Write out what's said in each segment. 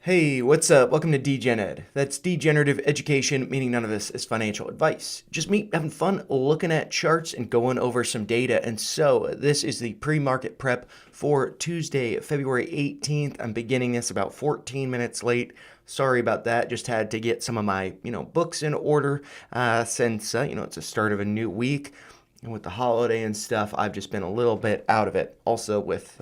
Hey, what's up? Welcome to DGenEd. That's degenerative education, meaning none of this is financial advice. Just me having fun looking at charts and going over some data. And so this is the pre-market prep for Tuesday, February 18th. I'm beginning this about 14 minutes late. Sorry about that. Just had to get some of my, books in order since, it's the start of a new week. And with the holiday and stuff, I've just been a little bit out of it. Also with,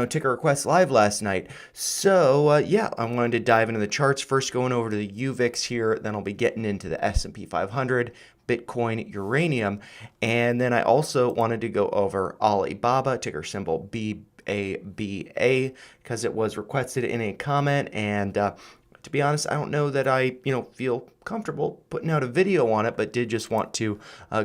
ticker requests live last night. So, I wanted to dive into the charts. First going over to the UVIX here. Then I'll be getting into the S&P 500, Bitcoin, uranium. And then I also wanted to go over Alibaba, ticker symbol BABA, because it was requested in a comment. And to be honest, I don't know that I, feel comfortable putting out a video on it, but did just want to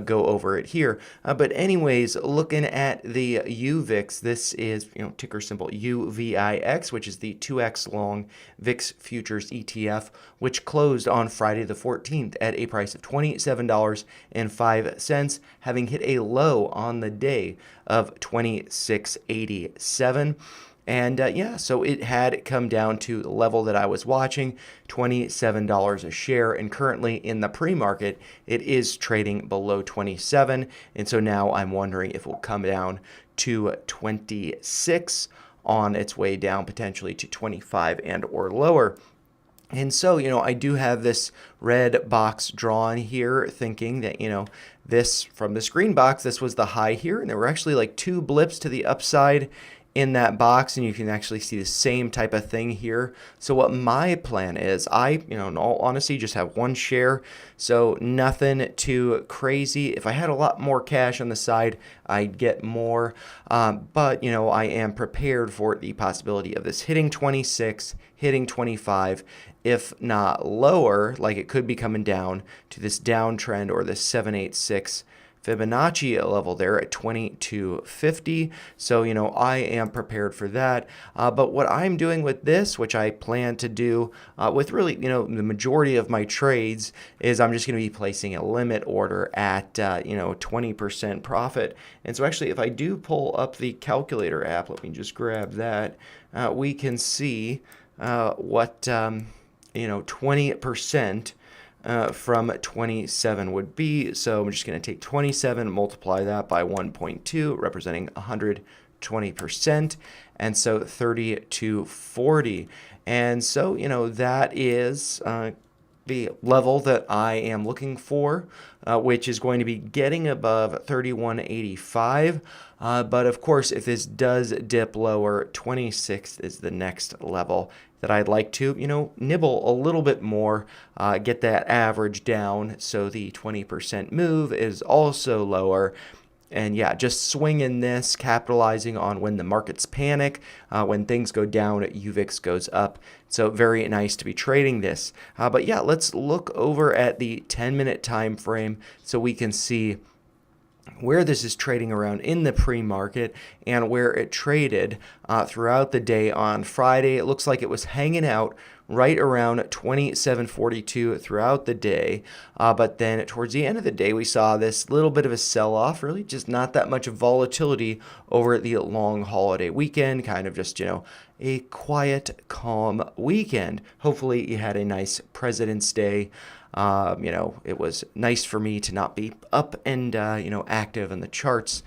go over it here. But anyways, looking at the UVIX, this is, ticker symbol UVIX, which is the 2x long VIX futures ETF, which closed on Friday the 14th at a price of $27.05, having hit a low on the day of $26.87. And so it had come down to the level that I was watching, $27 a share. And currently in the pre-market, it is trading below 27. And so now I'm wondering if it will come down to 26 on its way down potentially to 25 and or lower. And so, I do have this red box drawn here thinking that, this from this green box, this was the high here. And there were actually like two blips to the upside in that box, and you can actually see the same type of thing here. So what my plan is, I, in all honesty, just have one share, so nothing too crazy. If I had a lot more cash on the side, I'd get more, but I am prepared for the possibility of this hitting 26, hitting 25, if not lower, like it could be coming down to this downtrend or this 786 Fibonacci level there at 2250. So, I am prepared for that. But what I'm doing with this, which I plan to do with really, the majority of my trades, is I'm just going to be placing a limit order at, 20% profit. And so actually, if I do pull up the calculator app, let me just grab that, we can see what, 20% from 27 would be. So I'm just going to take 27, multiply that by 1.2, representing 120%, and so 3240. And so, that is the level that I am looking for, which is going to be getting above 3185. But of course, if this does dip lower, 26 is the next level that I'd like to, nibble a little bit more, get that average down so the 20% move is also lower. And just swinging this, capitalizing on when the markets panic, when things go down, UVIX goes up. So very nice to be trading this. But let's look over at the 10-minute time frame so we can see where this is trading around in the pre-market and where it traded throughout the day on Friday. It looks like it was hanging out right around 2742 throughout the day. But then towards the end of the day, we saw this little bit of a sell-off, really just not that much volatility over the long holiday weekend, kind of just, a quiet, calm weekend. Hopefully you had a nice President's Day. It was nice for me to not be up and, active in the charts.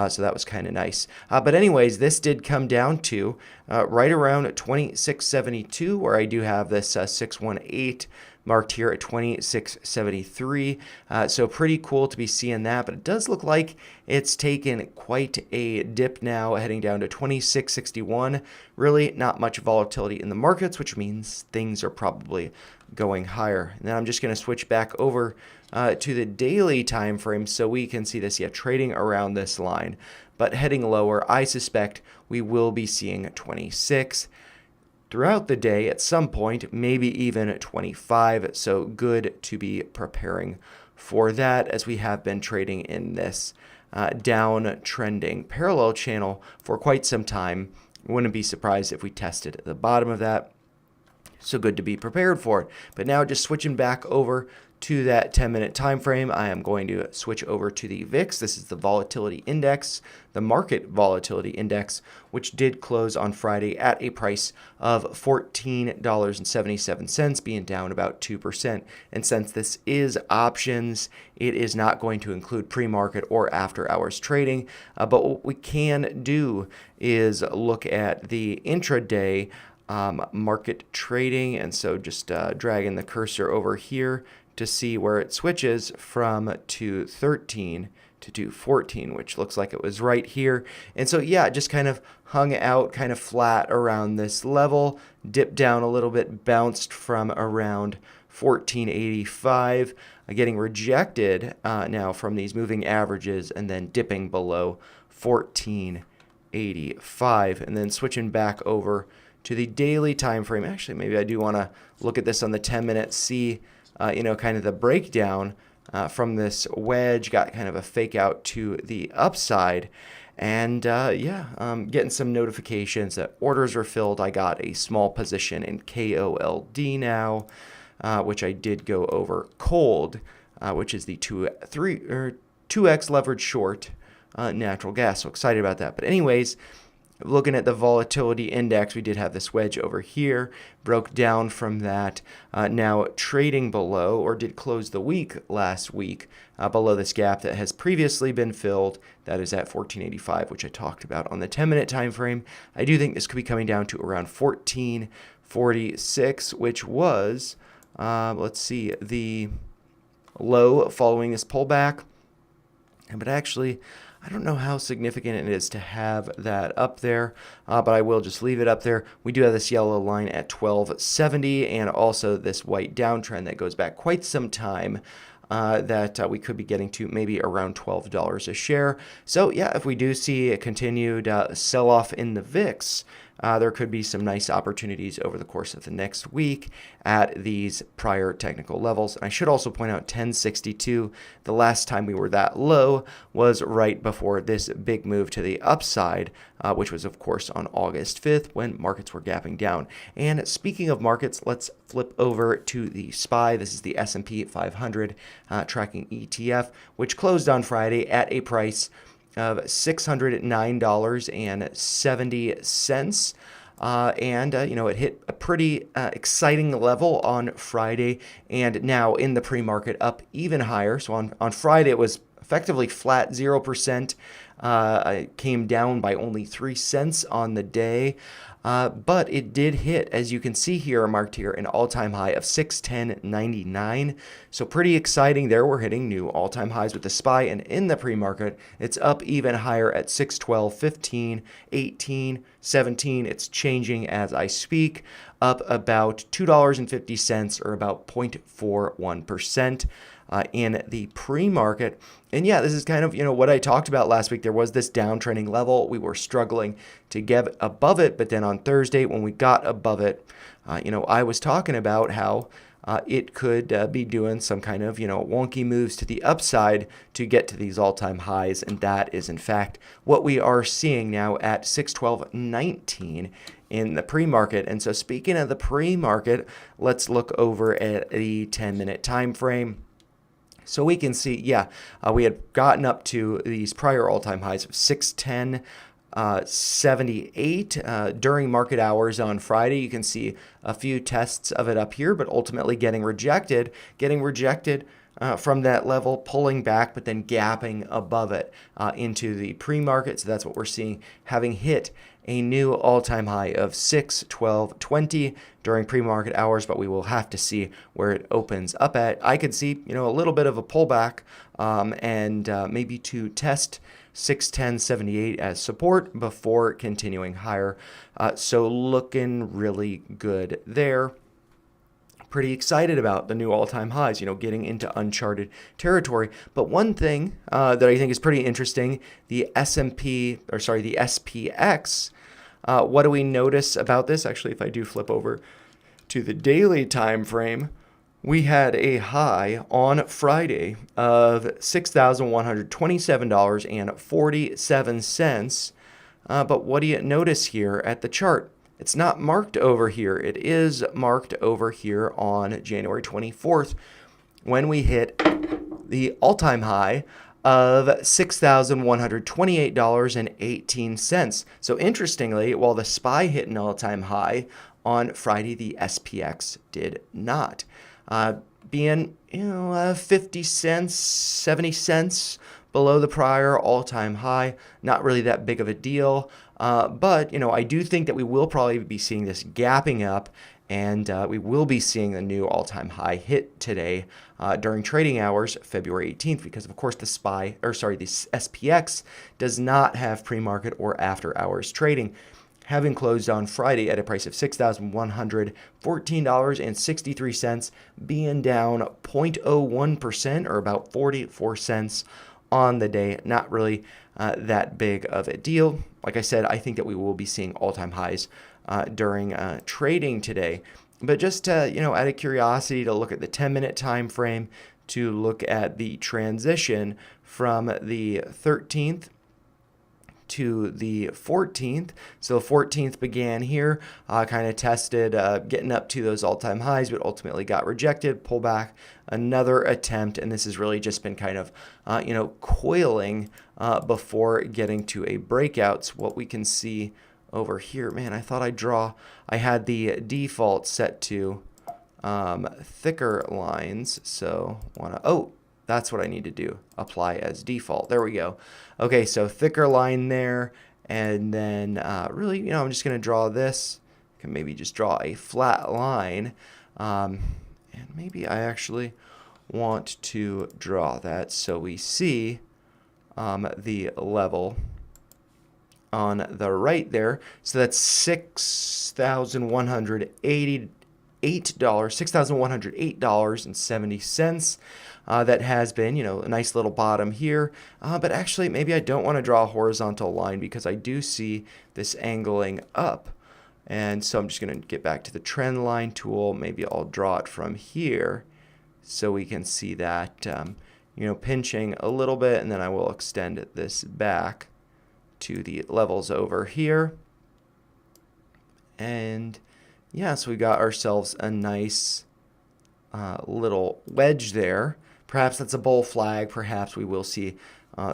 So that was kind of nice. But anyways, this did come down to right around 2672, where I do have this 618 marked here at 2673. So pretty cool to be seeing that, but it does look like it's taken quite a dip now, heading down to 2661. Really not much volatility in the markets, which means things are probably going higher. And then I'm just going to switch back over to the daily time frame so we can see this trading around this line, but heading lower. I suspect we will be seeing 26 throughout the day at some point, maybe even 25. So good to be preparing for that, as we have been trading in this down trending parallel channel for quite some time. Wouldn't be surprised if we tested at the bottom of that. So good to be prepared for it. But now just switching back over to that 10-minute time frame, I am going to switch over to the VIX. This is the volatility index, the market volatility index, which did close on Friday at a price of $14.77, being down about 2%. And since this is options, it is not going to include pre-market or after-hours trading. But what we can do is look at the intraday market trading. And so just dragging the cursor over here to see where it switches from 213 to 214, which looks like it was right here. And so, yeah, it just kind of hung out kind of flat around this level, dipped down a little bit, bounced from around 1485, getting rejected now from these moving averages and then dipping below 1485, and then switching back over to the daily time frame. Actually, maybe I do want to look at this on the 10-minute, see kind of the breakdown from this wedge. Got kind of a fake out to the upside. And getting some notifications that orders are filled. I got a small position in KOLD now, which I did go over cold, which is the 2x leverage short natural gas. So excited about that. But anyways, looking at the volatility index, we did have this wedge over here, broke down from that, now trading below, or did close the week last week below this gap that has previously been filled. That is at 1485, which I talked about on the 10-minute time frame. I do think this could be coming down to around 1446, which was, the low following this pullback. But actually, I don't know how significant it is to have that up there, but I will just leave it up there. We do have this yellow line at 1270 and also this white downtrend that goes back quite some time that we could be getting to maybe around $12 a share. So yeah, if we do see a continued sell-off in the VIX, there could be some nice opportunities over the course of the next week at these prior technical levels. And I should also point out 1062, the last time we were that low was right before this big move to the upside, which was, of course, on August 5th when markets were gapping down. And speaking of markets, let's flip over to the SPY. This is the S&P 500 tracking ETF, which closed on Friday at a price of $609.70. It hit a pretty exciting level on Friday, and now in the pre-market up even higher. So on Friday, it was effectively flat, 0%. It came down by only 3 cents on the day. But it did hit, as you can see here, marked here, an all-time high of 610.99. So pretty exciting there. We're hitting new all-time highs with the SPY, and in the pre-market, it's up even higher at 612.15, 18, 17. It's changing as I speak, up about $2.50 or about 0.41%. In the pre-market. And yeah, this is kind of, what I talked about last week. There was this downtrending level. We were struggling to get above it. But then on Thursday, when we got above it, I was talking about how it could be doing some kind of, wonky moves to the upside to get to these all-time highs. And that is, in fact, what we are seeing now at 612.19 in the pre-market. And so speaking of the pre-market, let's look over at the 10-minute time frame. So we can see, we had gotten up to these prior all-time highs of 610.78 during market hours on Friday. You can see a few tests of it up here, but ultimately getting rejected from that level, pulling back, but then gapping above it into the pre-market. So that's what we're seeing, having hit a new all-time high of 612.20 during pre-market hours, but we will have to see where it opens up at. I could see, a little bit of a pullback and maybe to test 610.78 as support before continuing higher. So looking really good there. Pretty excited about the new all-time highs, getting into uncharted territory. But one thing that I think is pretty interesting, the SPX, what do we notice about this? Actually, if I do flip over to the daily time frame, we had a high on Friday of $6,127.47. But what do you notice here at the chart? It's not marked over here. It is marked over here on January 24th when we hit the all-time high of $6,128.18. So interestingly, while the SPY hit an all-time high on Friday, the SPX did not. Being 50 cents, 70 cents below the prior all-time high, not really that big of a deal. But I do think that we will probably be seeing this gapping up, and we will be seeing a new all-time high hit today during trading hours, February 18th, because of course the SPX does not have pre-market or after-hours trading, having closed on Friday at a price of $6,114.63, being down 0.01% or about 44 cents on the day. Not really that big of a deal. Like I said, I think that we will be seeing all-time highs during trading today. But just out of curiosity, to look at the 10-minute time frame, to look at the transition from the 13th to the 14th. So the 14th began here, kind of tested, getting up to those all-time highs, but ultimately got rejected, pull back, another attempt, and this has really just been kind of, coiling before getting to a breakout. So what we can see over here, man, I thought I had the default set to thicker lines, so that's what I need to do. Apply as default. There we go. Okay, so thicker line there, and then really, I'm just going to draw this. I can maybe just draw a flat line, and maybe I actually want to draw that so we see the level on the right there. So that's $6,108.70. That has been, a nice little bottom here. But actually, maybe I don't want to draw a horizontal line because I do see this angling up. And so I'm just going to get back to the trend line tool. Maybe I'll draw it from here so we can see that, pinching a little bit. And then I will extend this back to the levels over here. And yeah, so we got ourselves a nice little wedge there. Perhaps that's a bull flag. Perhaps we will see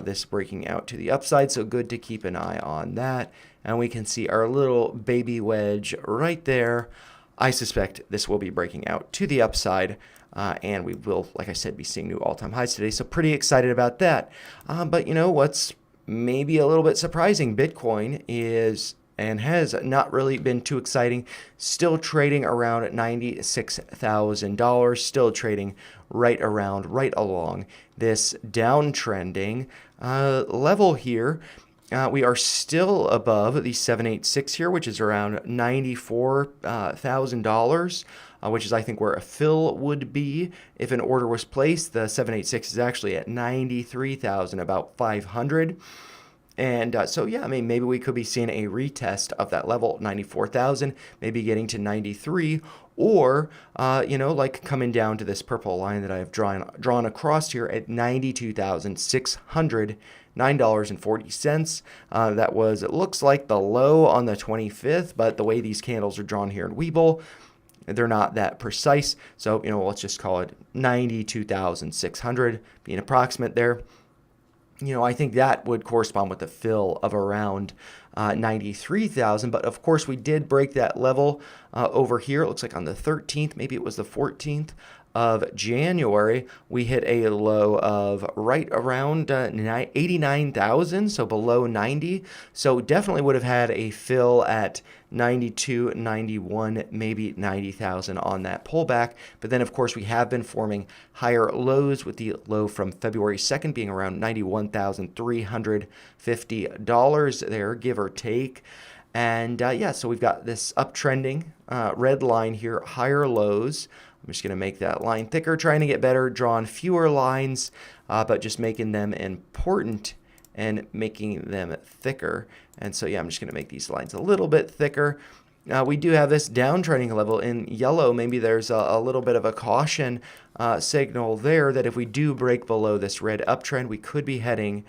this breaking out to the upside. So good to keep an eye on that. And we can see our little baby wedge right there. I suspect this will be breaking out to the upside. And we will, like I said, be seeing new all-time highs today. So pretty excited about that. But what's maybe a little bit surprising, Bitcoin is and has not really been too exciting. Still trading around at $96,000. Still trading right along this downtrending level here. We are still above the 786 here, which is around $94,000. Which is, I think, where a fill would be if an order was placed. The 786 is actually at 93,000, about 500. And so, yeah, maybe we could be seeing a retest of that level, 94,000, maybe getting to 93, or, like coming down to this purple line that I have drawn across here at $92,609.40. That was, it looks like the low on the 25th, but the way these candles are drawn here in Webull, they're not that precise. So, let's just call it 92,600 being approximate there. I think that would correspond with the fill of around 93,000. But of course, we did break that level over here. It looks like on the 13th, maybe it was the 14th of January, we hit a low of right around 89,000, so below 90. So definitely would have had a fill at 92, 91, maybe 90,000 on that pullback. But then, of course, we have been forming higher lows, with the low from February 2nd being around $91,350 there, give or take. And so we've got this uptrending red line here, higher lows. I'm just going to make that line thicker, trying to get better, drawing fewer lines, but just making them important and making them thicker. And so, I'm just going to make these lines a little bit thicker. We do have this downtrending level in yellow. Maybe there's a little bit of a caution signal there that if we do break below this red uptrend, we could be heading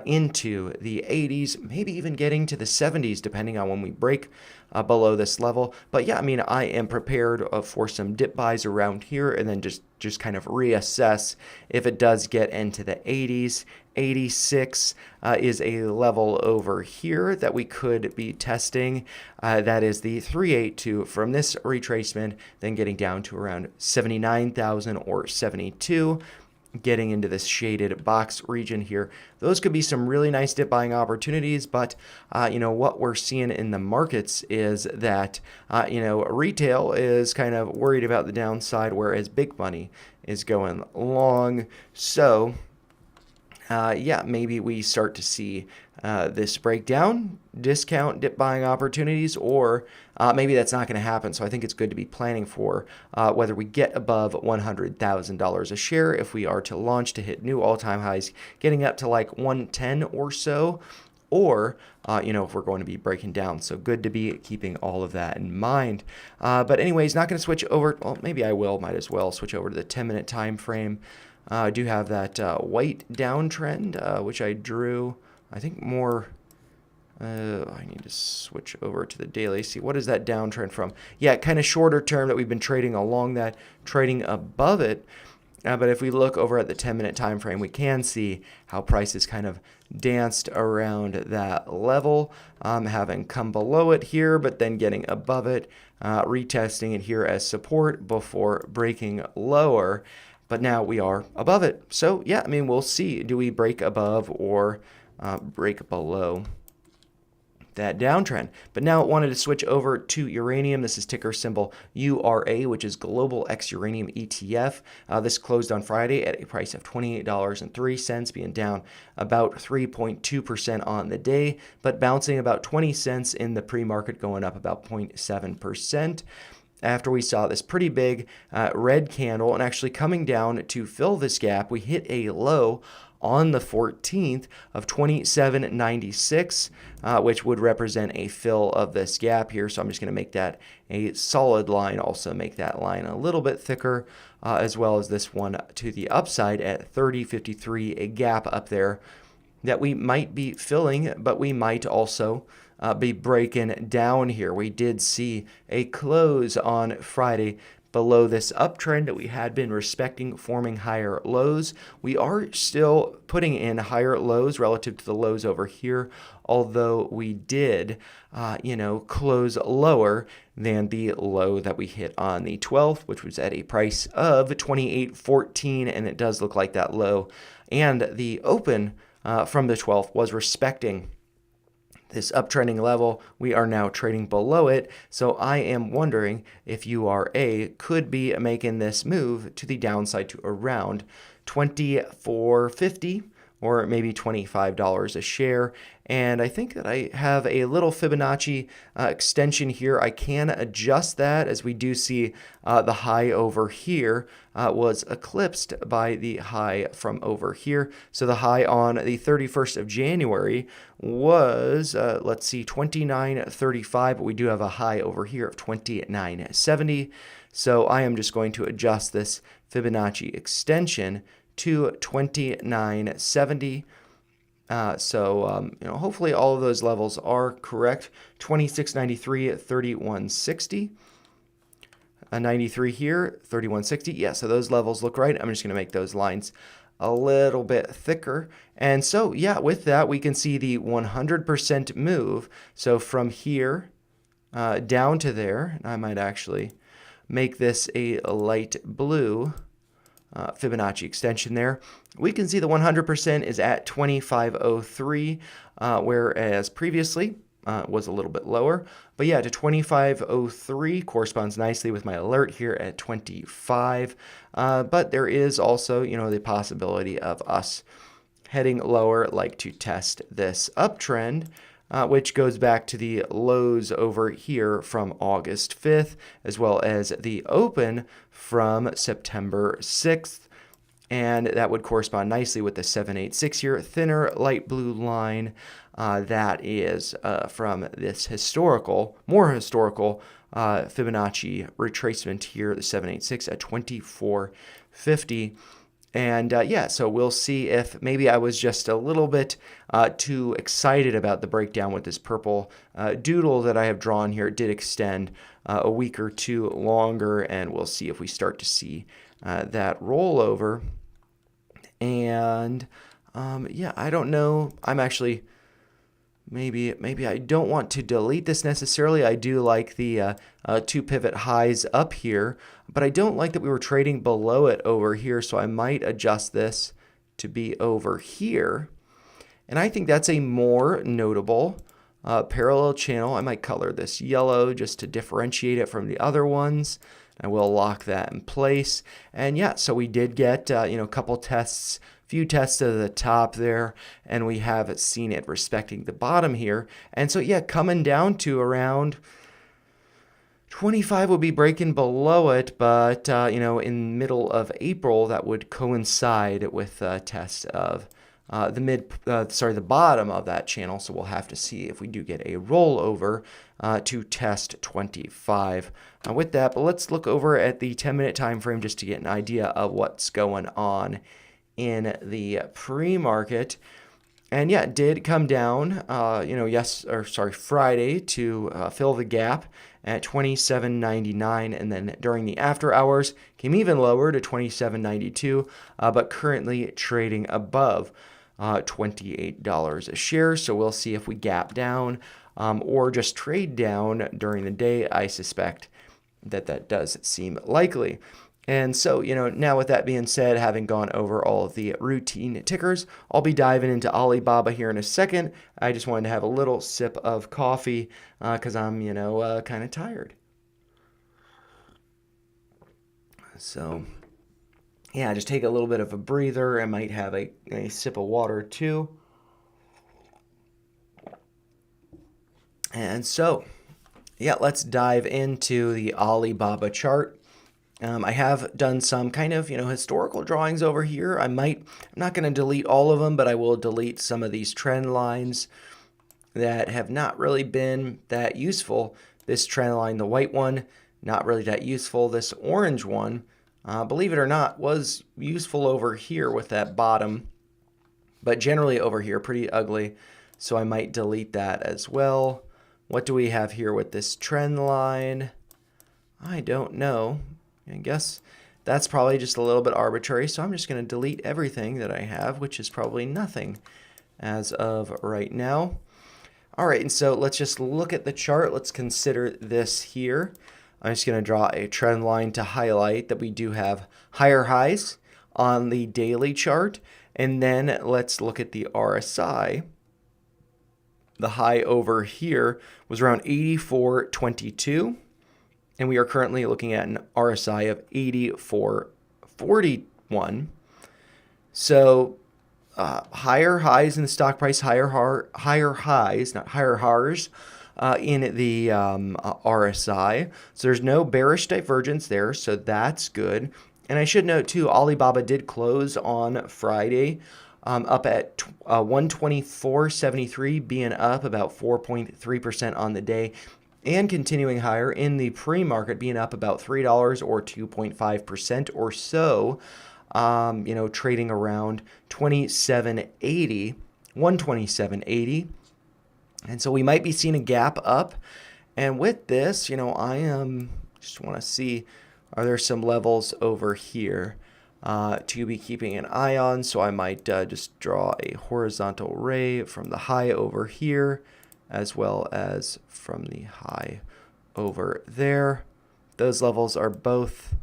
into the 80s, maybe even getting to the 70s, depending on when we break below this level. But yeah, I mean, I am prepared for some dip buys around here, and then just kind of reassess if it does get into the 80s. 86 is a level over here that we could be testing. That is the 382 from this retracement, then getting down to around 79,000 or 72. Getting into this shaded box region here. Those could be some really nice dip buying opportunities, but what we're seeing in the markets is that retail is kind of worried about the downside, whereas big money is going long. So maybe we start to see this breakdown, discount dip buying opportunities, or maybe that's not going to happen. So I think it's good to be planning for whether we get above $100,000 a share if we are to launch to hit new all-time highs, getting up to like 110 or so, or if we're going to be breaking down. So good to be keeping all of that in mind. But anyways, not going to switch over. Well, maybe I will. Might as well switch over to the 10-minute time frame. I do have that white downtrend, which I drew. I think more. I need to switch over to the daily. See, what is that downtrend from? Yeah, kind of shorter term that we've been trading along that, trading above it. But if we look over at the 10-minute time frame, we can see how prices kind of danced around that level, having come below it here, but then getting above it, retesting it here as support before breaking lower. But now we are above it. So yeah, I mean, we'll see. Do we break above or break below that downtrend? But now I wanted to switch over to uranium. This is ticker symbol URA, which is Global X Uranium ETF. This closed on Friday at a price of $28.03, being down about 3.2% on the day, but bouncing about 20 cents in the pre-market, going up about 0.7%. After we saw this pretty big red candle and actually coming down to fill this gap, we hit a low on the 14th of 27.96, which would represent a fill of this gap here. So I'm just going to make that a solid line, also make that line a little bit thicker, as well as this one to the upside at 30.53, a gap up there that we might be filling, but we might also be breaking down here. We did see a close on Friday below this uptrend that we had been respecting, forming higher lows. We are still putting in higher lows relative to the lows over here, although we did, close lower than the low that we hit on the 12th, which was at a price of 28.14, and it does look like that low. And the open from the 12th was respecting this uptrending level. We are now trading below it. So I am wondering if URA could be making this move to the downside to around $24.50 or maybe $25 a share. And I think that I have a little Fibonacci extension here. I can adjust that, as we do see the high over here was eclipsed by the high from over here. So the high on the 31st of January was, 29.35, but we do have a high over here of 29.70. So I am just going to adjust this Fibonacci extension to 29.70. Hopefully all of those levels are correct. 26.93 at 31.60. 93 here, 31.60. Yeah, so those levels look right. I'm just going to make those lines a little bit thicker. And so, yeah, with that, we can see the 100% move. So from here down to there, I might actually make this a light blue Fibonacci extension there. We can see the 100% is at 25.03, whereas previously was a little bit lower. But yeah, to 25.03 corresponds nicely with my alert here at 25. But there is also, the possibility of us heading lower, like to test this uptrend, which goes back to the lows over here from August 5th, as well as the open from September 6th. And that would correspond nicely with the 786 here, thinner light blue line. That is from this more historical Fibonacci retracement here, the 786 at 24.50. And yeah, so we'll see if maybe I was just a little bit too excited about the breakdown with this purple doodle that I have drawn here. It did extend a week or two longer, and we'll see if we start to see that rollover. And yeah, I don't know. I'm actually maybe I don't want to delete this necessarily. I do like the 2 pivot highs up here, but I don't like that we were trading below it over here, so I might adjust this to be over here. And I think that's a more notable parallel channel. I might color this yellow just to differentiate it from the other ones. I will lock that in place. And yeah, so we did get a couple tests, few tests to the top there, and we have seen it respecting the bottom here. And so yeah, coming down to around 25 will be breaking below it, but in middle of April that would coincide with a test of the bottom of that channel. So we'll have to see if we do get a rollover to test 25 with that. But let's look over at the 10-minute time frame just to get an idea of what's going on in the pre-market. And yeah, it did come down, Friday to fill the gap at 27.99, and then during the after hours came even lower to 27.92, but currently trading above $28 a share. So we'll see if we gap down or just trade down during the day. I suspect that does seem likely. And so, now with that being said, having gone over all of the routine tickers, I'll be diving into Alibaba here in a second. I just wanted to have a little sip of coffee because I'm, kind of tired. So, yeah, just take a little bit of a breather. I might have a sip of water too. And so, yeah, let's dive into the Alibaba chart. I have done some kind of, historical drawings over here. I'm not going to delete all of them, but I will delete some of these trend lines that have not really been that useful. This trend line, the white one, not really that useful. This orange one, believe it or not, was useful over here with that bottom, but generally over here, pretty ugly. So I might delete that as well. What do we have here with this trend line? I don't know. I guess that's probably just a little bit arbitrary, so I'm just going to delete everything that I have, which is probably nothing as of right now. All right, and so let's just look at the chart. Let's consider this here. I'm just going to draw a trend line to highlight that we do have higher highs on the daily chart, and then let's look at the RSI. The high over here was around 84.22. And we are currently looking at an RSI of 84.41. So higher highs in the stock price, higher highs, not higher hars, in the RSI. So there's no bearish divergence there, so that's good. And I should note too, Alibaba did close on Friday up at 124.73, being up about 4.3% on the day. And continuing higher in the pre-market, being up about $3 or 2.5% or so, trading around 127.80. And so we might be seeing a gap up. And with this, I just want to see, are there some levels over here to be keeping an eye on? So I might just draw a horizontal ray from the high over here, as well as from the high over there. Those levels are both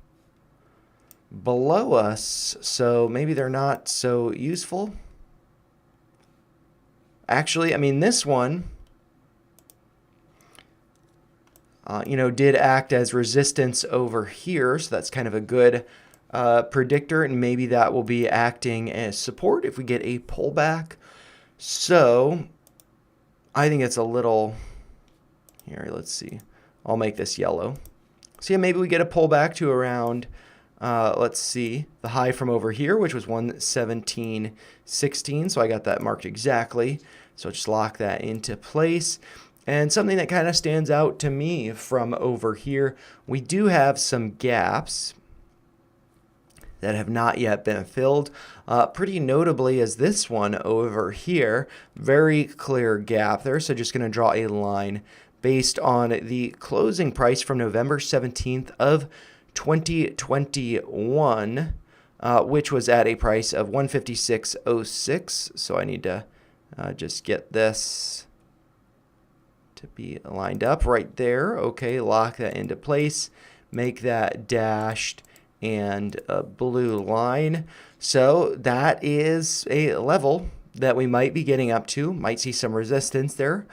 below us, so maybe they're not so useful. Actually, this one, did act as resistance over here, so that's kind of a good predictor, and maybe that will be acting as support if we get a pullback. So I think it's a little, here, let's see. I'll make this yellow. So yeah, maybe we get a pullback to around, let's see, the high from over here, which was 117.16. So I got that marked exactly. So just lock that into place. And something that kind of stands out to me from over here, we do have some gaps that have not yet been filled. Pretty notably is this one over here. Very clear gap there. So just going to draw a line based on the closing price from November 17th of 2021, which was at a price of 156.06. So I need to just get this to be lined up right there. Okay, lock that into place. Make that dashed and a blue line. So that is a level that we might be getting up to. Might see some resistance there.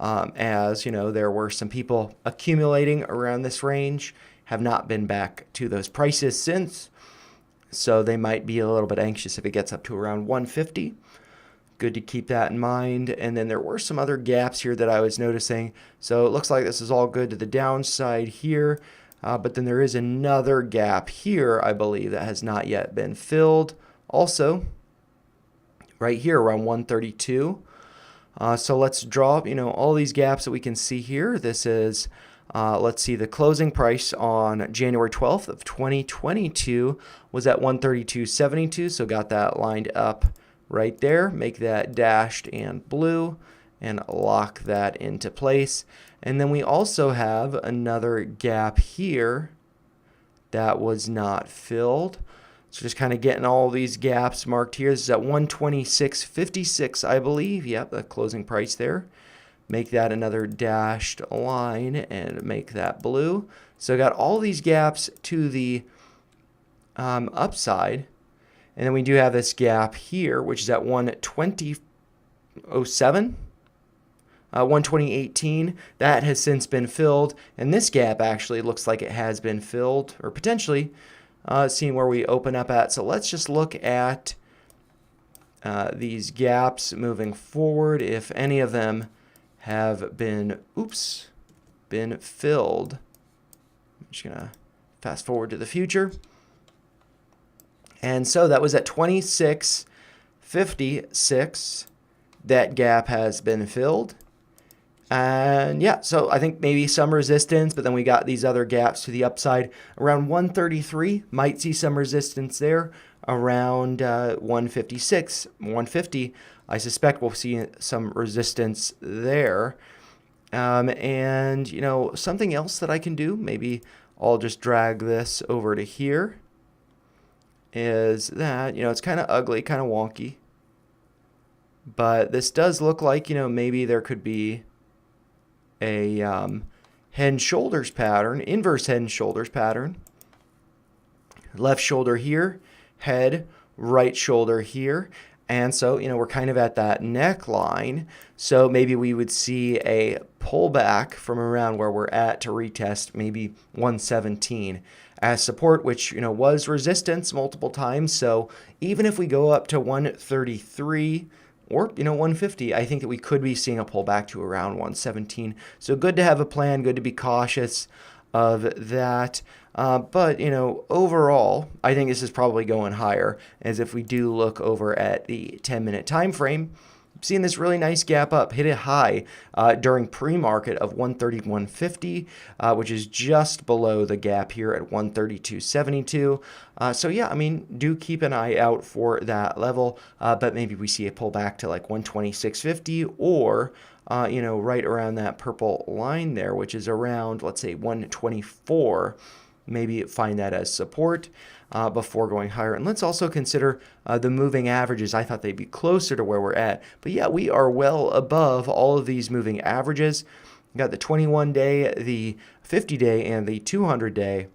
As you know, there were some people accumulating around this range, have not been back to those prices since. So they might be a little bit anxious if it gets up to around 150. Good to keep that in mind. And then there were some other gaps here that I was noticing. So it looks like this is all good to the downside here. But then there is another gap here, I believe, that has not yet been filled. Also, right here around 132. So let's draw, all these gaps that we can see here. This is, let's see, the closing price on January 12th of 2022 was at 132.72. So got that lined up right there. Make that dashed and blue and lock that into place. And then we also have another gap here that was not filled. So just kind of getting all these gaps marked here. This is at 126.56, I believe. Yep, the closing price there. Make that another dashed line and make that blue. So got all these gaps to the upside. And then we do have this gap here, which is at 120.07. 120.18, that has since been filled, and this gap actually looks like it has been filled, or potentially seeing where we open up at. So let's just look at these gaps moving forward, if any of them have been filled. I'm just gonna fast forward to the future. And so that was at 26.56. That gap has been filled. And yeah, so I think maybe some resistance, but then we got these other gaps to the upside around 133. Might see some resistance there around 156, 150. I suspect we'll see some resistance there. And something else that I can do, maybe I'll just drag this over to here, is that it's kind of ugly, kind of wonky, but this does look like maybe there could be a head and shoulders pattern, inverse head and shoulders pattern. Left shoulder here, head, right shoulder here. And so, we're kind of at that neckline. So maybe we would see a pullback from around where we're at to retest maybe 117 as support, which, was resistance multiple times. So even if we go up to 133, or 150, I think that we could be seeing a pullback to around 117. So good to have a plan, good to be cautious of that. But overall, I think this is probably going higher, as if we do look over at the 10-minute time frame, seeing this really nice gap up, hit a high during pre-market of 131.50, which is just below the gap here at 132.72. So yeah, do keep an eye out for that level, but maybe we see a pullback to like 126.50 or right around that purple line there, which is around, let's say, 124. Maybe find that as support before going higher. And let's also consider the moving averages. I thought they'd be closer to where we're at. But yeah, we are well above all of these moving averages. We got the 21-day, the 50-day, and the 200-day.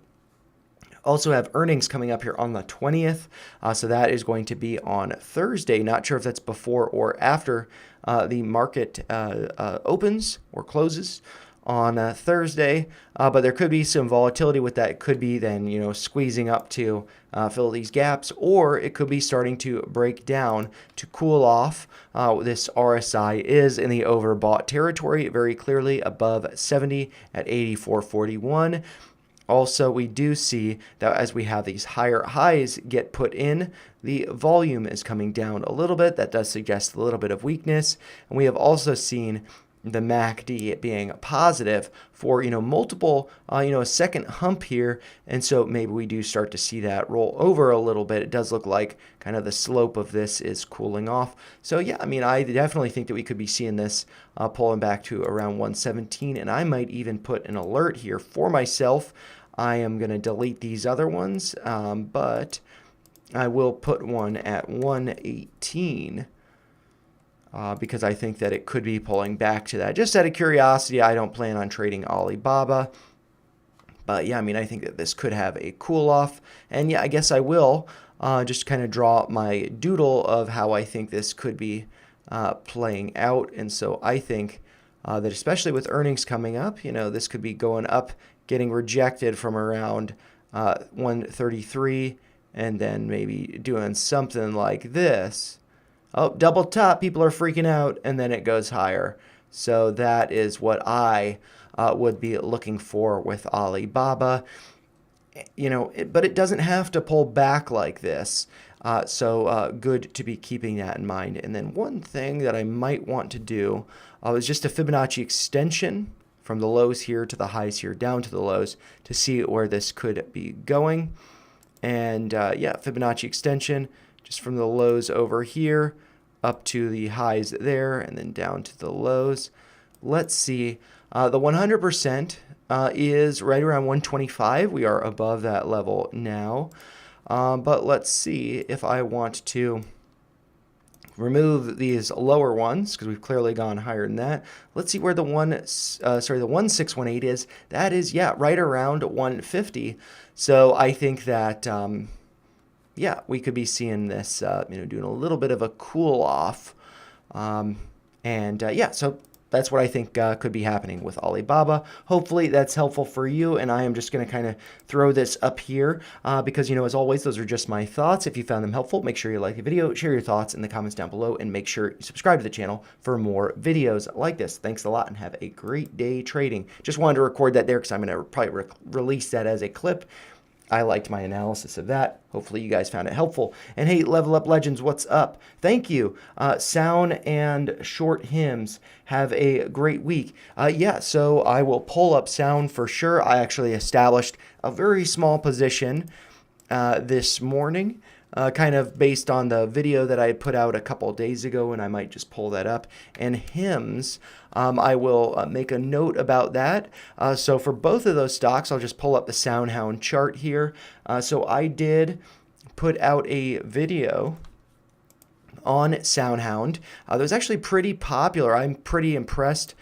Also have earnings coming up here on the 20th. So that is going to be on Thursday. Not sure if that's before or after the market opens or closes on Thursday, but there could be some volatility with that. It could be then, squeezing up to fill these gaps, or it could be starting to break down to cool off. This RSI is in the overbought territory, very clearly above 70 at 84.41. Also, we do see that as we have these higher highs get put in, the volume is coming down a little bit. That does suggest a little bit of weakness. And we have also seen the MACD being positive for, multiple, a second hump here. And so maybe we do start to see that roll over a little bit. It does look like kind of the slope of this is cooling off. So yeah, I mean, I definitely think that we could be seeing this pulling back to around 117. And I might even put an alert here for myself. I am going to delete these other ones, but I will put one at 118. Because I think that it could be pulling back to that. Just out of curiosity, I don't plan on trading Alibaba. But yeah, I mean, I think that this could have a cool off. And yeah, I guess I will just kind of draw my doodle of how I think this could be playing out. And so I think that especially with earnings coming up, this could be going up, getting rejected from around 133, and then maybe doing something like this. Oh, double top, people are freaking out, and then it goes higher. So that is what I would be looking for with Alibaba. But it doesn't have to pull back like this. So good to be keeping that in mind. And then one thing that I might want to do is just a Fibonacci extension from the lows here to the highs here, down to the lows, to see where this could be going. And yeah, Fibonacci extension just from the lows over here up to the highs there, and then down to the lows. Let's see. The 100% is right around 125. We are above that level now. But let's see if I want to remove these lower ones, because we've clearly gone higher than that. Let's see where the 1618 is. That is, yeah, right around 150. So I think that yeah, we could be seeing this, doing a little bit of a cool off. Yeah, so that's what I think could be happening with Alibaba. Hopefully that's helpful for you, and I am just going to kind of throw this up here because, as always, those are just my thoughts. If you found them helpful, make sure you like the video, share your thoughts in the comments down below, and make sure you subscribe to the channel for more videos like this. Thanks a lot, and have a great day trading. Just wanted to record that there because I'm going to probably release that as a clip. I liked my analysis of that. Hopefully you guys found it helpful. And hey, Level Up Legends, what's up? Thank you. SOUN and Short Hymns, have a great week. Yeah, so I will pull up SOUN for sure. I actually established a very small position this morning, kind of based on the video that I had put out a couple of days ago, and I might just pull that up. And hymns, I will make a note about that. So for both of those stocks, I'll just pull up the SoundHound chart here. So I did put out a video on SoundHound. That was actually pretty popular. I'm pretty impressed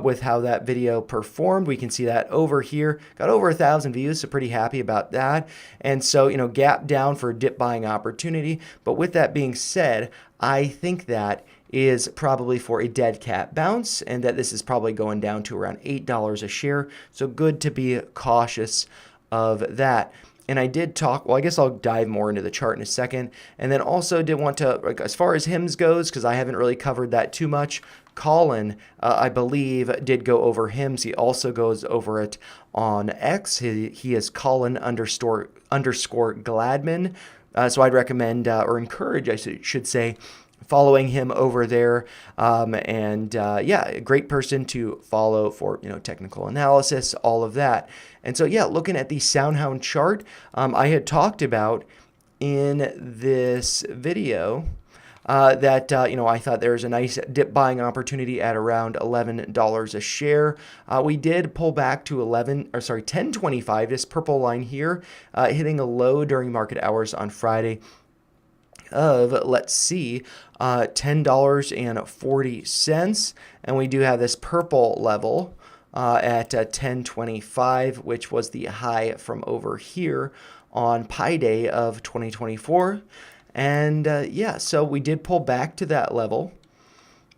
with how that video performed. We can see that over here, got over 1,000 views, so pretty happy about that. And so, gap down for a dip buying opportunity. But with that being said, I think that is probably for a dead cat bounce, and that this is probably going down to around $8 a share. So good to be cautious of that. And I did talk, well, I guess I'll dive more into the chart in a second. And then also did want to, as far as hymns goes, because I haven't really covered that too much, Colin, I believe, did go over hymns. He also goes over it on X. He is Colin __ Gladman. So I'd recommend, or encourage, I should say, following him over there. Yeah, a great person to follow for, technical analysis, all of that. And so, yeah, looking at the SoundHound chart, I had talked about in this video that, I thought there was a nice dip buying opportunity at around $11 a share. We did pull back to 10.25, this purple line here, hitting a low during market hours on Friday of, let's see, $10.40. And we do have this purple level at 10.25, which was the high from over here on Pi Day of 2024. And yeah, so we did pull back to that level.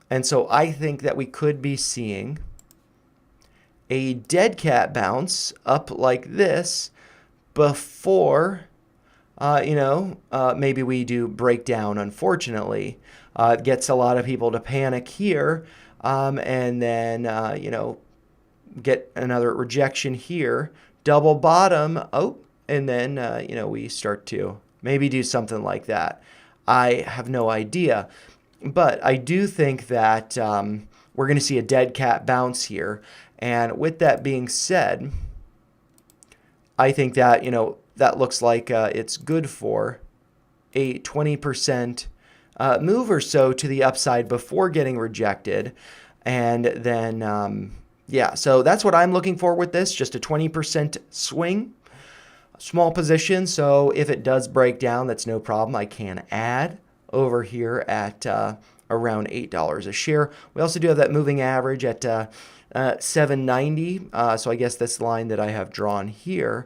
And so I think that we could be seeing a dead cat bounce up like this before maybe we do break down, unfortunately. It gets a lot of people to panic here, and then, get another rejection here, double bottom, and then, we start to maybe do something like that. I have no idea. But I do think that we're going to see a dead cat bounce here. And with that being said, I think that, that looks like it's good for a 20% move or so to the upside before getting rejected. And then, yeah, so that's what I'm looking for with this, just a 20% swing. Small position, so if it does break down, that's no problem. I can add over here at around $8 a share. We also do have that moving average at 790. So I guess this line that I have drawn here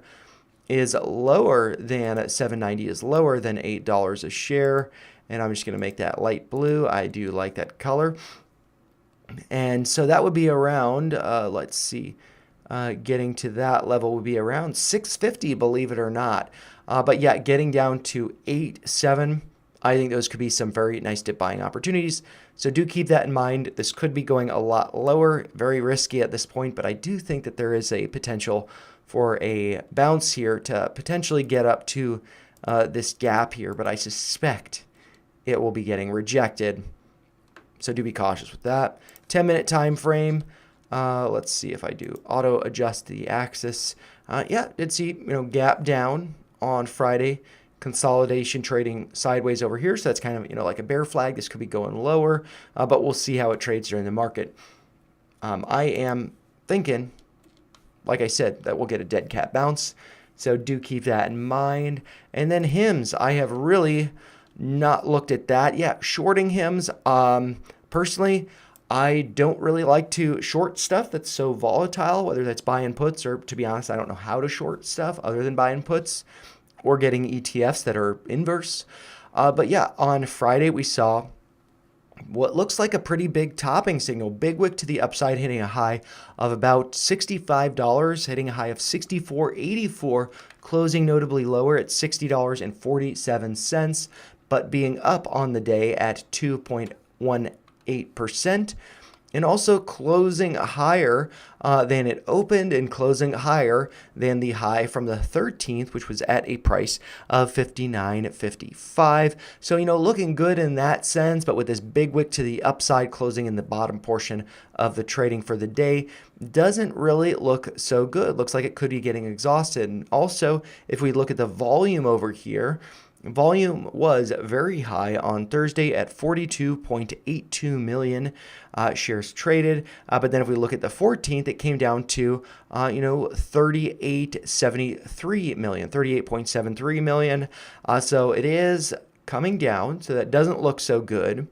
is lower than 790 is lower than $8 a share. And I'm just going to make that light blue. I do like that color. And so that would be around, let's see, getting to that level would be around 650, believe it or not. But yeah, getting down to 8.7, I think those could be some very nice dip buying opportunities. So do keep that in mind. This could be going a lot lower, very risky at this point, but I do think that there is a potential for a bounce here to potentially get up to this gap here, but I suspect it will be getting rejected. So do be cautious with that. 10-minute time frame. Let's see if I do auto adjust the axis. Yeah, did see gap down on Friday. Consolidation trading sideways over here. So that's kind of like a bear flag. This could be going lower, but we'll see how it trades during the market. I am thinking, like I said, that we'll get a dead cat bounce. So do keep that in mind. And then HIMS, I have really not looked at that. Yeah, shorting HIMS. Personally, I don't really like to short stuff that's so volatile, whether that's buy-in puts or, to be honest, I don't know how to short stuff other than buy-in puts or getting ETFs that are inverse. But yeah, on Friday we saw what looks like a pretty big topping signal. Big wick to the upside, hitting a high of about $65, hitting a high of $64.84, closing notably lower at $60.47, but being up on the day at 2.18%. And also closing higher than it opened and closing higher than the high from the 13th, which was at a price of $59.55. So, looking good in that sense, but with this big wick to the upside closing in the bottom portion of the trading for the day, doesn't really look so good. Looks like it could be getting exhausted. And also, if we look at the volume over here, volume was very high on Thursday at 42.82 million shares traded. But then if we look at the 14th, it came down to, 38.73 million. So it is coming down. So that doesn't look so good,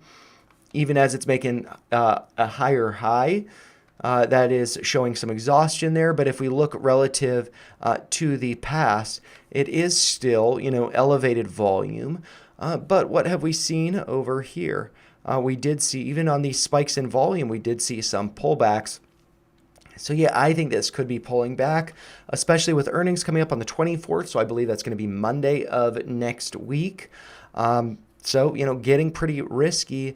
even as it's making a higher high. That is showing some exhaustion there. But if we look relative to the past, it is still, elevated volume. But what have we seen over here? We did see, even on these spikes in volume, we did see some pullbacks. So yeah, I think this could be pulling back, especially with earnings coming up on the 24th. So I believe that's going to be Monday of next week. So, getting pretty risky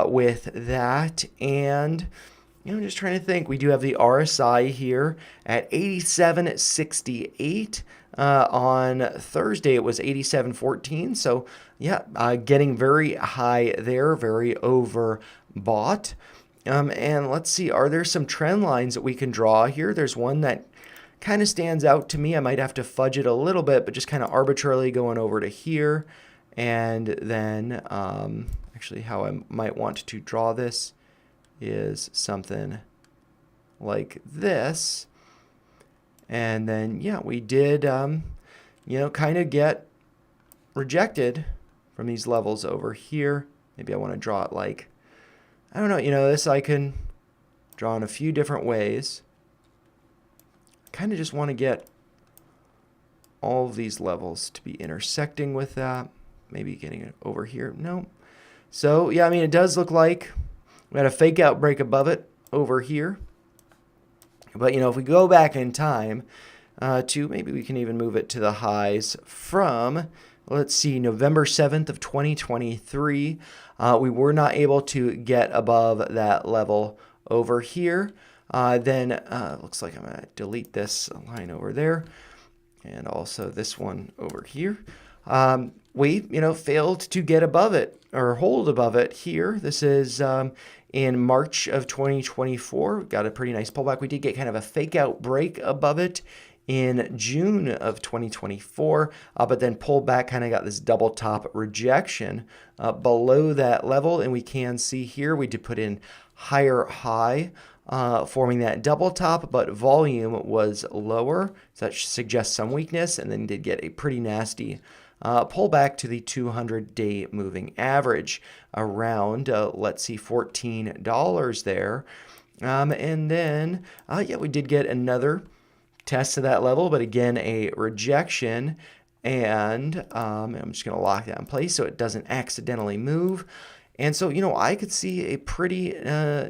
with that. And just trying to think. We do have the RSI here at 87.68. On Thursday, it was 87.14. So, yeah, getting very high there, very overbought. And let's see, are there some trend lines that we can draw here? There's one that kind of stands out to me. I might have to fudge it a little bit, but just kind of arbitrarily going over to here. And then actually how I might want to draw this is something like this. And then, yeah, we did, kind of get rejected from these levels over here. Maybe I want to draw it like, I don't know, this I can draw in a few different ways. I kind of just want to get all of these levels to be intersecting with that. Maybe getting it over here. No. So, yeah, it does look like we had a fake out break above it over here. But, if we go back in time to, maybe we can even move it to the highs from, let's see, November 7th of 2023. We were not able to get above that level over here. Then looks like I'm going to delete this line over there. And also this one over here. We, failed to get above it or hold above it here. This is in March of 2024. Got a pretty nice pullback. We did get kind of a fake out break above it in June of 2024, but then pulled back, kind of got this double top rejection below that level. And we can see here we did put in higher high, forming that double top, but volume was lower. So that suggests some weakness, and then did get a pretty nasty pullback to the 200-day moving average around, let's see, $14 there. And then, we did get another test to that level, but again, a rejection. And I'm just going to lock that in place so it doesn't accidentally move. And so, I could see a pretty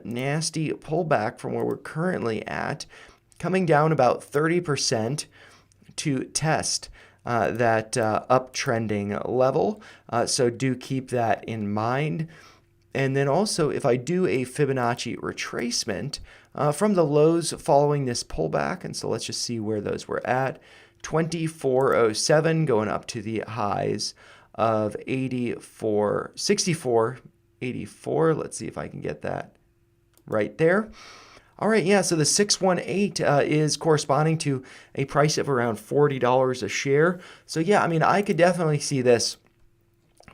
nasty pullback from where we're currently at, coming down about 30% to test that uptrending level. So do keep that in mind. And then also, if I do a Fibonacci retracement from the lows following this pullback, and so let's just see where those were at, 2407 going up to the highs of 64.84. Let's see if I can get that right there. All right, yeah, so the 618 is corresponding to a price of around $40 a share. So yeah, I could definitely see this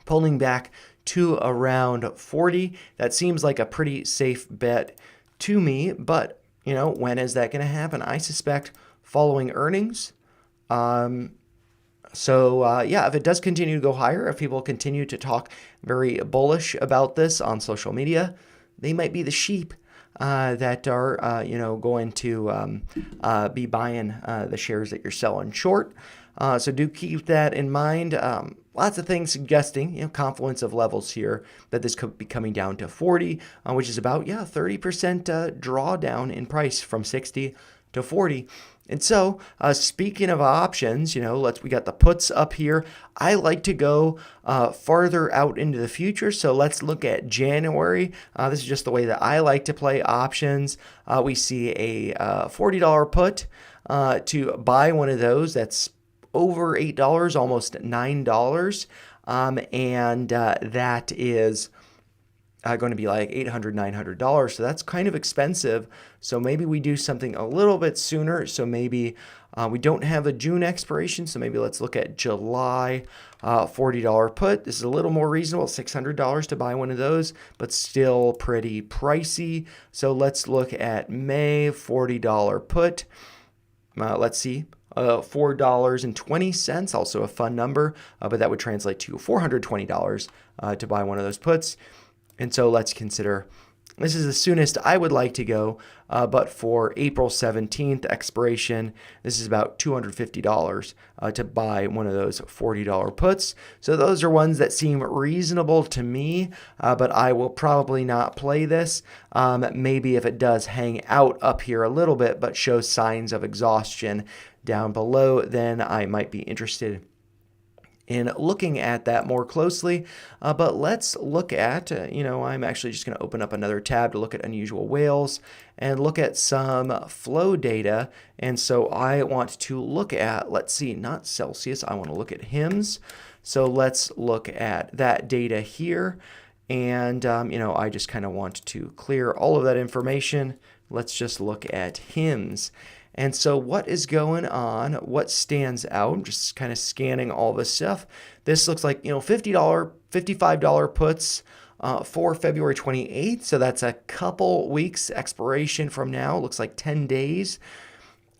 pulling back to around 40. That seems like a pretty safe bet to me, but when is that going to happen? I suspect following earnings. If it does continue to go higher, if people continue to talk very bullish about this on social media, they might be the sheep that are, going to be buying the shares that you're selling short. So do keep that in mind. Lots of things suggesting, confluence of levels here, that this could be coming down to 40, which is about, 30% drawdown in price from 60 to 40. And so, speaking of options, we got the puts up here. I like to go farther out into the future. So let's look at January. This is just the way that I like to play options. We see a $40 put to buy one of those. That's over $8, almost $9. And that is going to be like $800, $900. So that's kind of expensive. So maybe we do something a little bit sooner. So maybe we don't have a June expiration. So maybe let's look at July $40 put. This is a little more reasonable, $600 to buy one of those, but still pretty pricey. So let's look at May $40 put. Let's see. $4.20, also a fun number, but that would translate to $420 to buy one of those puts. And so let's consider, this is the soonest I would like to go, but for April 17th expiration, this is about $250 to buy one of those $40 puts. So those are ones that seem reasonable to me, but I will probably not play this. Maybe if it does hang out up here a little bit, but shows signs of exhaustion down below, then I might be interested in looking at that more closely. But let's look at, I'm actually just going to open up another tab to look at unusual whales and look at some flow data. And so I want to look at, let's see, not Celsius, I want to look at HIMS. So let's look at that data here. And, I just kind of want to clear all of that information. Let's just look at HIMS. And so what is going on? What stands out? I'm just kind of scanning all this stuff. This looks like, $50, $55 puts for February 28th. So that's a couple weeks expiration from now. It looks like 10 days.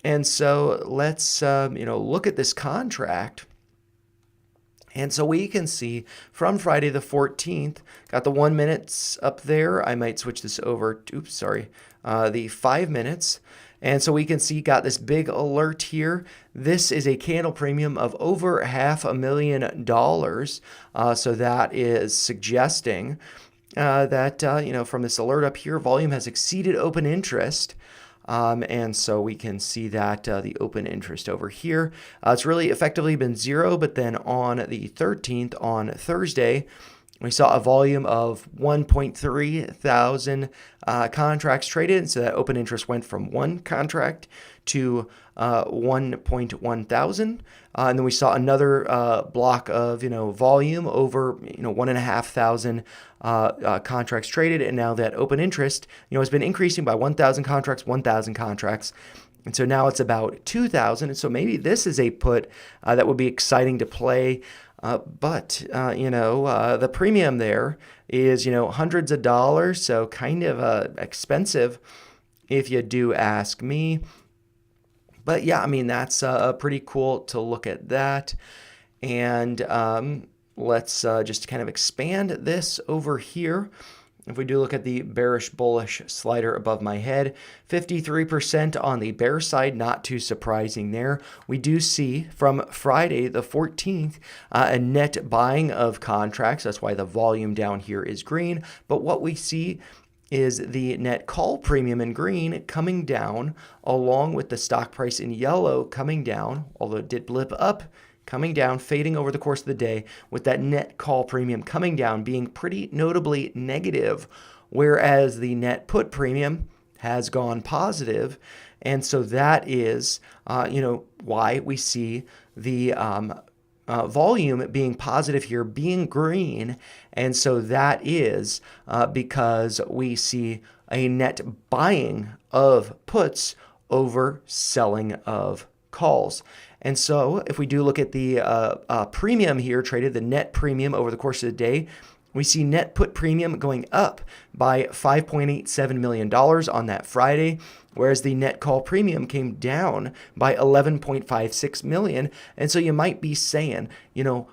And so let's, look at this contract. And so we can see from Friday the 14th, got the 1 minutes up there. I might switch this over to, the 5 minutes. And so we can see got this big alert here. This is a candle premium of over $500,000. So that is suggesting that, from this alert up here, volume has exceeded open interest. And so we can see that the open interest over here, it's really effectively been zero. But then on the 13th, on Thursday, we saw a volume of 1.3 thousand contracts traded. So that open interest went from one contract to 1.1 thousand. And then we saw another block of, volume over, 1,500 contracts traded. And now that open interest, has been increasing by 1,000 contracts, 1,000 contracts. And so now it's about 2,000. And so maybe this is a put that would be exciting to play. But the premium there is, hundreds of dollars. So kind of expensive if you do ask me. But yeah, I mean, that's pretty cool to look at that. And let's just kind of expand this over here. If we do look at the bearish bullish slider above my head, 53% on the bear side, not too surprising there. We do see from Friday the 14th a net buying of contracts. That's why the volume down here is green. But what we see is the net call premium in green coming down, along with the stock price in yellow coming down, although it did blip up, coming down, fading over the course of the day, with that net call premium coming down, being pretty notably negative, whereas the net put premium has gone positive. And so that is, why we see the volume being positive here, being green. And so that is because we see a net buying of puts over selling of calls. And so if we do look at the premium here traded, the net premium over the course of the day, we see net put premium going up by $5.87 million on that Friday, whereas the net call premium came down by $11.56 million. And so you might be saying,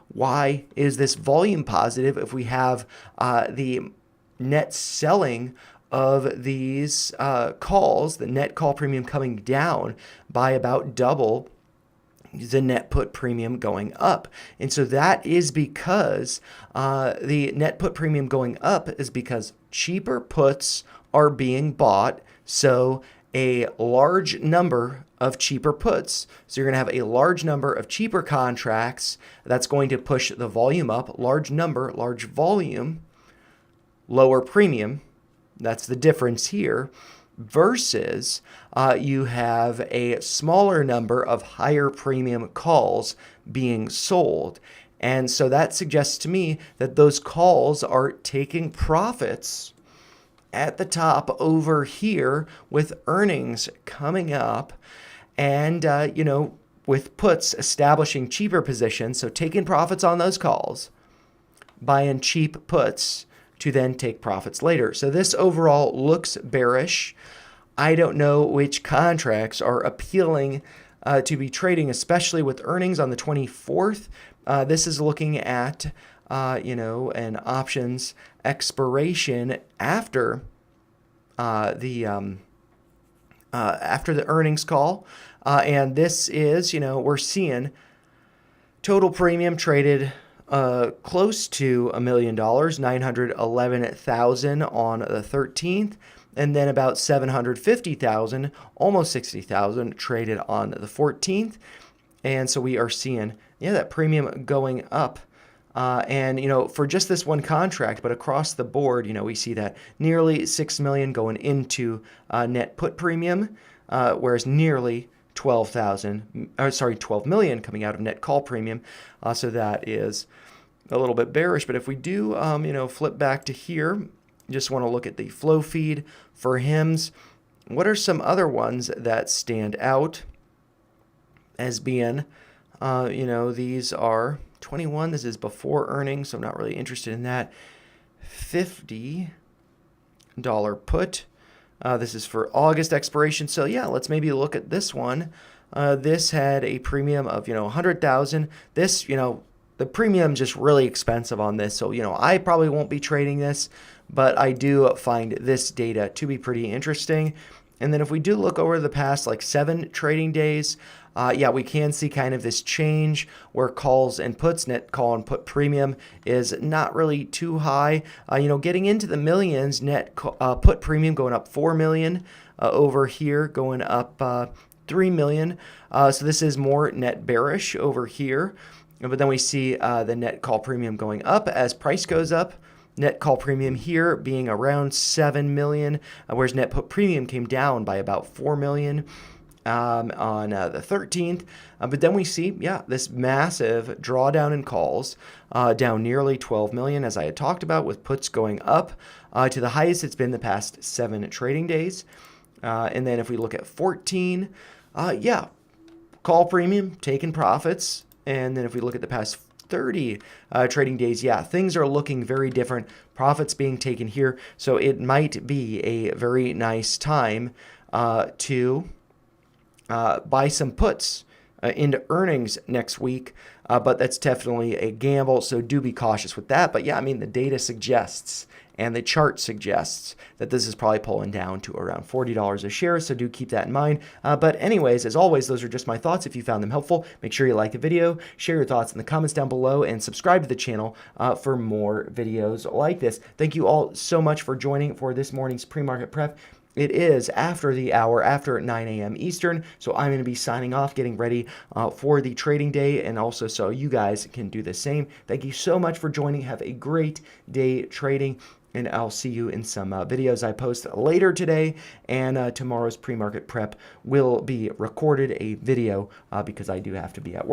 why is this volume positive if we have the net selling of these calls, the net call premium coming down by about double the net put premium going up? And so that is because the net put premium going up is because cheaper puts are being bought. So a large number of cheaper puts. So you're going to have a large number of cheaper contracts. That's going to push the volume up. Large number, large volume, lower premium. That's the difference here. Versus you have a smaller number of higher premium calls being sold. And so that suggests to me that those calls are taking profits at the top over here with earnings coming up and, with puts establishing cheaper positions. So taking profits on those calls, buying cheap puts to then take profits later. So this overall looks bearish. I don't know which contracts are appealing to be trading, especially with earnings on the 24th. This is looking at, an options expiration after the earnings call. And this is, we're seeing total premium traded close to $1 million, 911,000 on the 13th, and then about 750,000, almost 60,000 traded on the 14th. And so we are seeing, that premium going up. And, for just this one contract, but across the board, we see that nearly 6 million going into net put premium, whereas nearly 12 million coming out of net call premium. So that is a little bit bearish. But if we do, flip back to here, just want to look at the flow feed for HIMS. What are some other ones that stand out as being, these are 21. This is before earnings, so I'm not really interested in that. $50 put. This is for August expiration. So yeah, let's maybe look at this one. This had a premium of, 100,000. This, the premium just really expensive on this. So, I probably won't be trading this, but I do find this data to be pretty interesting. And then if we do look over the past 7 trading days, we can see kind of this change where calls and puts, net call and put premium is not really too high. Getting into the millions, net put premium going up 4 million over here, going up 3 million. So this is more net bearish over here. But then we see the net call premium going up as price goes up. Net call premium here being around 7 million, whereas net put premium came down by about 4 million. on the 13th. But then we see, yeah, this massive drawdown in calls, down nearly 12 million, as I had talked about, with puts going up to the highest it's been the past 7 trading days. And then if we look at 14, yeah, call premium, taking profits. And then if we look at the past 30 trading days, yeah, things are looking very different. Profits being taken here. So it might be a very nice time to buy some puts into earnings next week. But that's definitely a gamble. So do be cautious with that. But yeah, I mean, the data suggests and the chart suggests that this is probably pulling down to around $40 a share, so do keep that in mind. But anyways, as always, those are just my thoughts. If you found them helpful, make sure you like the video, share your thoughts in the comments down below, and subscribe to the channel for more videos like this. Thank you all so much for joining for this morning's pre-market prep. It is after the hour, after 9 a.m. Eastern, so I'm going to be signing off, getting ready for the trading day, and also so you guys can do the same. Thank you so much for joining. Have a great day trading, and I'll see you in some videos I post later today, and tomorrow's pre-market prep will be recorded a video because I do have to be at work.